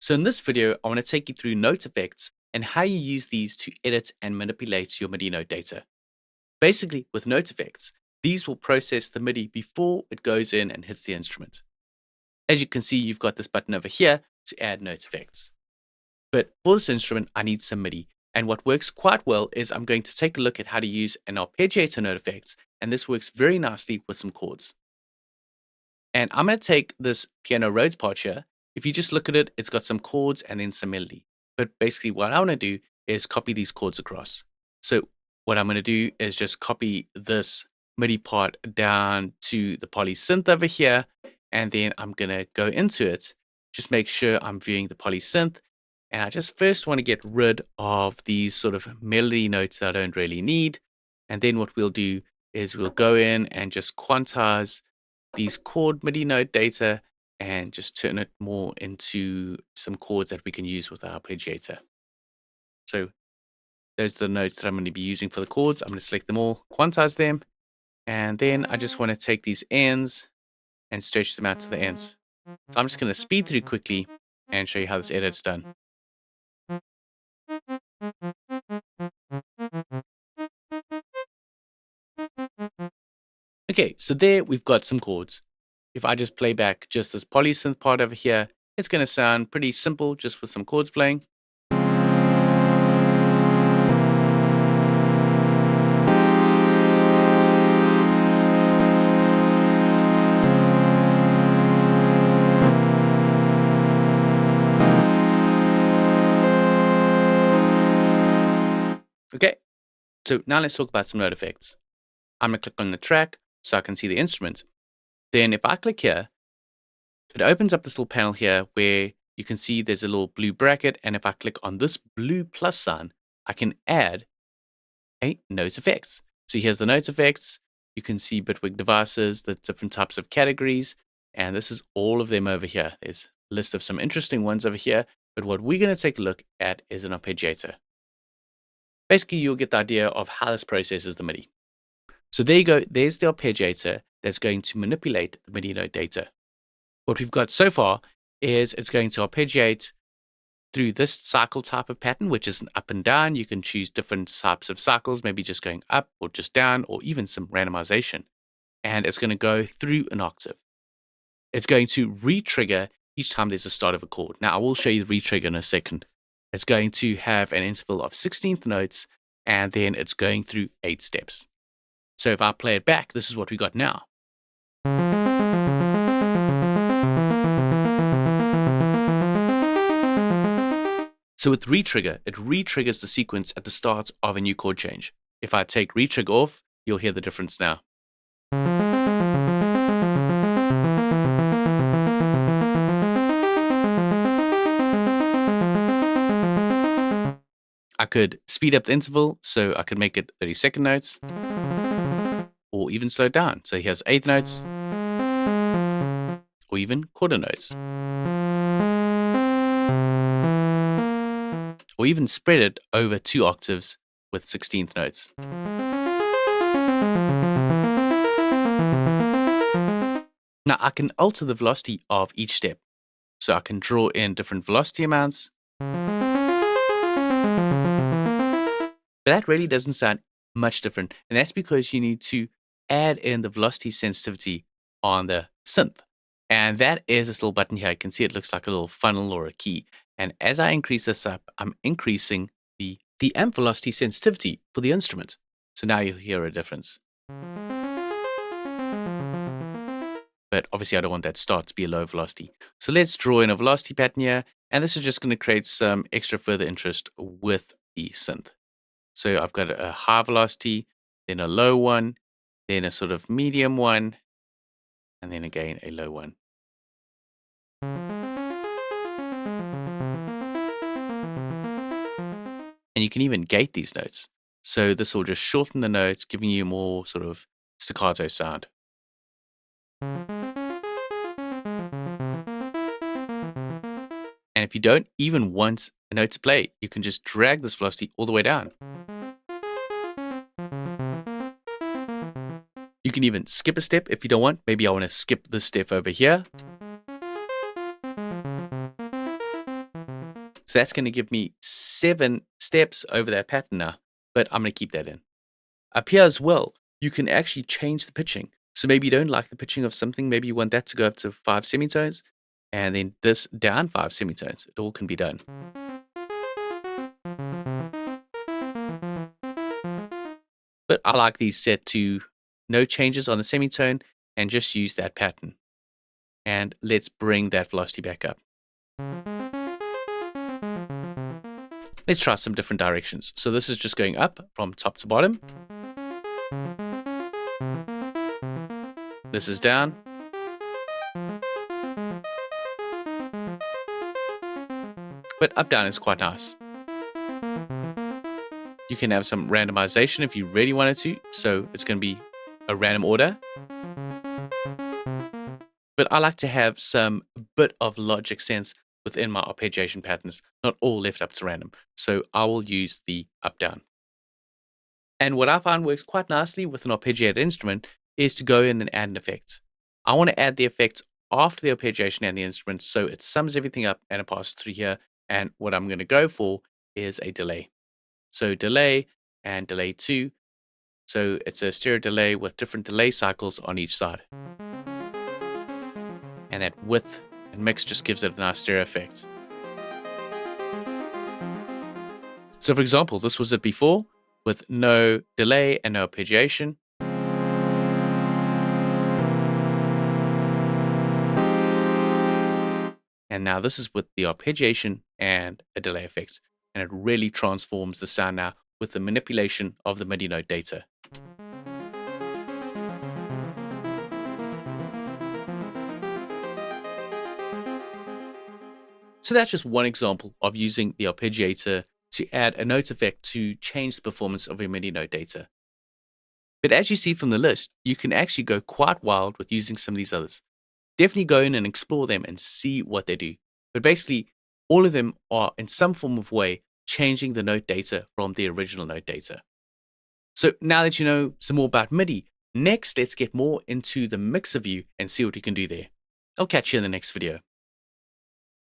So in this video, I want to take you through note effects and how you use these to edit and manipulate your MIDI note data. Basically, with note effects, these will process the MIDI before it goes in and hits the instrument. As you can see, you've got this button over here to add note effects. But for this instrument, I need some MIDI. And what works quite well is I'm going to take a look at how to use an arpeggiator note effects, and this works very nicely with some chords. And I'm going to take this piano Rhodes part here. If you just look at it, it's got some chords and then some melody. But basically what I want to do is copy these chords across. So what I'm going to do is just copy this MIDI part down to the Poly Synth over here. And then I'm going to go into it. Just make sure I'm viewing the Poly Synth. And I just first want to get rid of these sort of melody notes that I don't really need. And then what we'll do is we'll go in and just quantize these chord MIDI note data and just turn it more into some chords that we can use with our arpeggiator. So those are the notes that I'm going to be using for the chords. I'm going to select them all, quantize them, and then I just want to take these ends and stretch them out to the ends. So I'm just going to speed through quickly and show you how this edit's done. Okay, so there we've got some chords. If I just play back just this polysynth part over here, it's going to sound pretty simple just with some chords playing. Okay, so now let's talk about some note effects. I'm going to click on the track so I can see the instrument. Then if I click here, it opens up this little panel here where you can see there's a little blue bracket. And if I click on this blue plus sign, I can add a note effects. So here's the note effects. You can see Bitwig devices, the different types of categories. And this is all of them over here. There's a list of some interesting ones over here. But what we're going to take a look at is an arpeggiator. Basically, you'll get the idea of how this processes the MIDI. So there you go. There's the arpeggiator that's going to manipulate the MIDI note data. What we've got so far is it's going to arpeggiate through this cycle type of pattern, which is an up and down. You can choose different types of cycles, maybe just going up or just down, or even some randomization. And it's going to go through an octave. It's going to re-trigger each time there's a start of a chord. Now, I will show you the re-trigger in a second. It's going to have an interval of 16th notes, and then it's going through 8 steps. So if I play it back, this is what we got now. So with re-trigger, it re-triggers the sequence at the start of a new chord change. If I take re-trigger off, you'll hear the difference now. I could speed up the interval, so I could make it 30-second notes, or even slow it down. So here's 8th notes, or even quarter notes. Or even spread it over 2 octaves with 16th notes. Now I can alter the velocity of each step. So I can draw in different velocity amounts. But that really doesn't sound much different. And that's because you need to add in the velocity sensitivity on the synth. And that is this little button here. You can see it looks like a little funnel or a key. And as I increase this up, I'm increasing the amp velocity sensitivity for the instrument. So now you'll hear a difference. But obviously I don't want that start to be a low velocity. So let's draw in a velocity pattern here. And this is just going to create some extra further interest with the synth. So I've got a high velocity, then a low one, then a sort of medium one, and then again a low one. And you can even gate these notes. So this will just shorten the notes, giving you more sort of staccato sound. And if you don't even want a note to play, you can just drag this velocity all the way down. You can even skip a step if you don't want. Maybe I want to skip this step over here. So that's going to give me 7 steps over that pattern now, but I'm going to keep that in. Up here as well, you can actually change the pitching. So maybe you don't like the pitching of something. Maybe you want that to go up to 5 semitones and then this down 5 semitones. It all can be done. But I like these set to no changes on the semitone and just use that pattern. And let's bring that velocity back up. Let's try some different directions. So this is just going up from top to bottom. This is down. But up down is quite nice. You can have some randomization if you really wanted to. So it's going to be a random order. But I like to have some bit of logic sense within my arpeggiation patterns, not all left up to random. So I will use the up-down. And what I find works quite nicely with an arpeggiated instrument is to go in and add an effect. I want to add the effect after the arpeggiation and the instrument, so it sums everything up and it passes through here. And what I'm going to go for is a delay. So delay and delay 2. So it's a stereo delay with different delay cycles on each side. And that width and mix just gives it a nice stereo effect. So for example, this was it before with no delay and no arpeggiation. And now this is with the arpeggiation and a delay effect. And it really transforms the sound now with the manipulation of the MIDI note data. So that's just one example of using the arpeggiator to add a note effect to change the performance of your MIDI note data. But as you see from the list, you can actually go quite wild with using some of these others. Definitely go in and explore them and see what they do. But basically, all of them are in some form of way changing the note data from the original note data. So now that you know some more about MIDI, next let's get more into the mixer view and see what we can do there. I'll catch you in the next video.